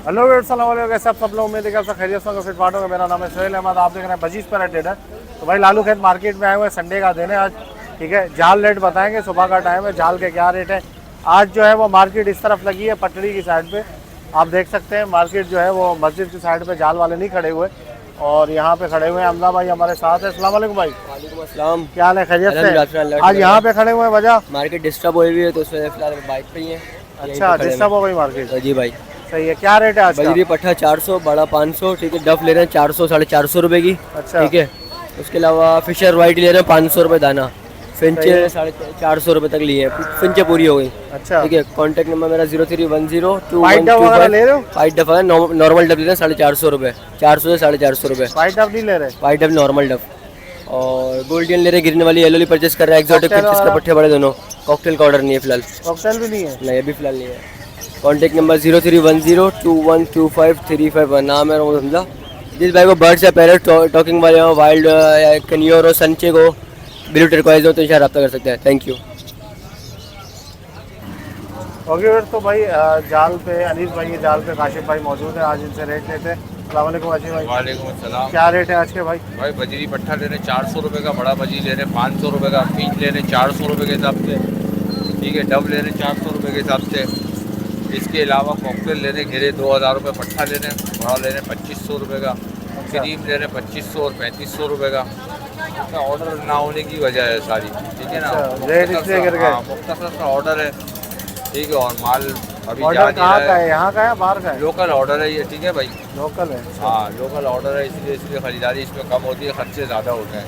Hello wait सब लोग उम्मीद है कि सब खैरियत से फिट फाट होंगे। मेरा नाम है सोहेल अहमद, आप देख रहे हैं बजीज पर ट्रेडर। तो भाई लालू खेत मार्केट में आए हुए, संडे का दिन है आज, ठीक है। जाल रेट बताएंगे, सुबह का टाइम है, जाल के क्या रेट है। आज जो है वो मार्केट इस तरफ लगी है पटड़ी की साइड पे, आप देख सकते हैं। मार्केट जो है वो मस्जिद की साइड पे, जाल वाले नहीं खड़े हुए और यहाँ पे खड़े हुए हैं। अमला भाई हमारे साथ है। अस्सलाम वालेकुम भाई। वालेकुम अस्सलाम। क्या हाल है, खैरियत से? आज आज यहाँ पे खड़े हुए हैं, वजह मार्केट डिस्टर्ब हुई हुई है तो उसमें फिलहाल बाइक पे ही है। अच्छा, डिस्टर्ब हो गई मार्केट? जी भाई। सही है। क्या रेट है आज का? बजरी पट्टा 400, बड़ा 500, ठीक है। डफ ले रहे हैं 400 450 रुपए की। अच्छा, ठीक है। उसके अलावा फिशर वाइट ले रहे हैं 500 रुपये दाना। फिंचे 450 रुपये तक लिए हैं, फिंचे पूरी हो गई। अच्छा, ठीक है। कॉन्टैक्ट नंबर मेरा 0310 वाइट डब वगैरह ले रहे हो? वाइट डफ है, नॉर्मल डफ ले रहे हैं 450 रुपये, 400 से 450 रुपये। वाइट डब नहीं ले रहे? वाइट डफ नॉर्मल डफ। और गोल्डियन ले रहे, गिरने वाली येलो परचेस कर रहे हैं। एक्सोटिक पिक्चर्स का पट्टे बड़े दोनों। कॉकटेल का ऑर्डर नहीं है फिलहाल। कॉकटेल भी नहीं है? नहीं, अभी फिलहाल नहीं है। कॉन्टैक्ट नंबर 0310212535 नाम है हमजा। जिस भाई को बर्ड्स या पैरेट टॉकिंग वाले हो, वाइल्ड कनियोर और संचे को ब्लू टर्कोइज हो तो इंशाल्लाह रब्ता कर सकते हैं। Thank you. ओके, तो भाई जाल पे अनीस भाई, जाल पे काशिफ भाई मौजूद है, आज इनसे रेट लेते हैं। अस्सलाम वालेकुम काशिफ भाई। वालेकुम अस्सलाम। क्या रेट है आज के भाई? भाई बजरी पट्टा ले रहे 400 रुपये का, बड़ा बजरी ले रहे 500 रुपये का, पीच ले रहे 400 रुपये के हिसाब से, ठीक है। डब ले रहे 400 रुपये के हिसाब से। इसके अलावा कॉकटेल ले रहे घेरे 2000 रुपये, पट्टा ले रहे हैं, बड़ा ले रहे हैं 2500 रुपये का, क्रीम ले रहे हैं 2500 और 3500 रुपये का। ऑर्डर ना होने की वजह है सारी, ठीक है ना। रेट इसलिए गिर गए? मुख्तसर का ऑर्डर है, ठीक है। और माल अभी ऑर्डर कहाँ का है? यहाँ का है, बाहर का है? लोकल ऑर्डर है ये, ठीक है भाई। लोकल है? हाँ, लोकल ऑर्डर है, इसलिए ख़रीदारी इसमें कम होती है, खर्चे ज़्यादा होते हैं,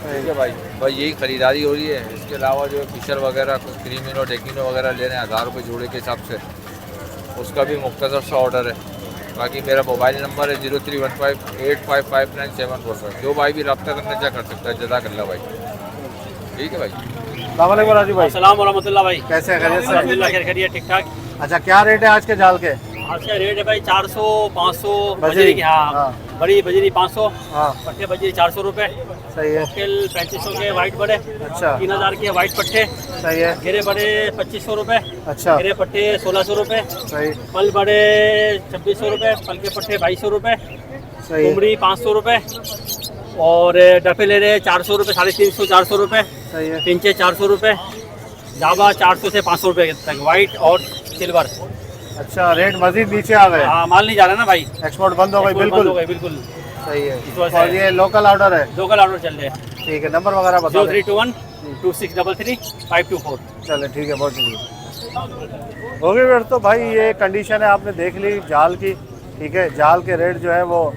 ठीक है भाई। यही ख़रीदारी हो रही है। इसके अलावा जो फिशर वगैरह, क्रीमिनो डेकिनो वगैरह ले रहे हैं 1000 रुपये जोड़े के हिसाब से, उसका भी मुख्तसर सा ऑर्डर है। बाकी मेरा मोबाइल नंबर है 0315855974। जो भाई भी रब्ता करना चाहे कर सकता है। जज़ाकल्लाह भाई, ठीक है भाई। अस्सलाम वालेकुम राजू भाई। अस्सलाम वालेकुम भाई। कैसे हैं, खैरियत से? अल्हम्दुलिल्लाह खैर खैरियत, ठीक ठाक। अच्छा, क्या रेट है आज के जाल के? आज का रेट है भाई 400 500 बजरी बजरी की। हाँ, हाँ। बड़ी बजरी 500, हाँ, पट्टे बजरी 400 रुपये। सही है। कॉकटेल 3500 के वाइट बड़े, अच्छा, 3000 के वाइट पट्टे। सही है। घेरे बड़े 2500 रुपये, अच्छा, घेरे पट्टे 1600 रुपये, सही पल बड़े 2600 रुपये, पल के पट्टे 2200 रुपये, सही है। कुमड़ी 500 रुपये और डफे ले रहे 400 रुपये, 350 400 रुपये, सही है। पिंचे 400 रुपये, जावा 400 से 500 रुपये तक वाइट और सिल्वर। अच्छा, रेट मजीद नीचे आ गए? हाँ, माल नहीं जा रहा ना भाई, एक्सपोर्ट बंद हो गई? बंद बिल्कुल हो गई, बिल्कुल सही है। इस वजह से। और ये लोकल ऑर्डर है? लोकल ऑर्डर चल रहे हैं। ठीक है, नंबर वगैरह बता दें। 03212633 चले, ठीक है, बहुत शुक्रिया। ओके वेट, तो भाई ये कंडीशन है, आपने देख ली जाल की, ठीक है। जाल के रेट जो है वो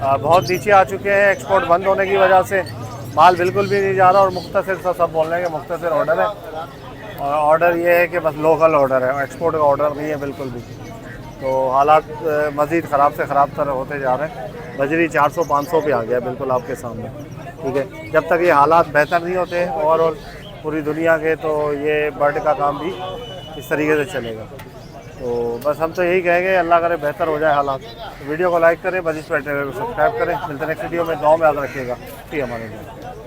बहुत नीचे आ चुके हैं एक्सपोर्ट बंद होने की वजह से। माल बिल्कुल भी नहीं जा रहा और मुख्तसर सब बोल रहे हैं कि मुख्तसर ऑर्डर है। और ऑर्डर ये है कि बस लोकल ऑर्डर है, एक्सपोर्ट का ऑर्डर नहीं है बिल्कुल भी। तो हालात मज़ीद ख़राब से ख़राब तरह होते जा रहे हैं। बजरी 400-500 पे आ गया बिल्कुल आपके सामने, ठीक है। जब तक ये हालात बेहतर नहीं होते ओवरऑल पूरी दुनिया के, तो ये बर्ड का काम भी इस तरीके से चलेगा। तो बस हम तो यही कहेंगे, अल्लाह करे बेहतर हो जाए हालात। तो वीडियो को लाइक करें, बजीज पर सब्सक्राइब करें। मिलते नेक्स्ट वीडियो में, गाँव में याद रखिएगा। ठीक है, हमारे लिए।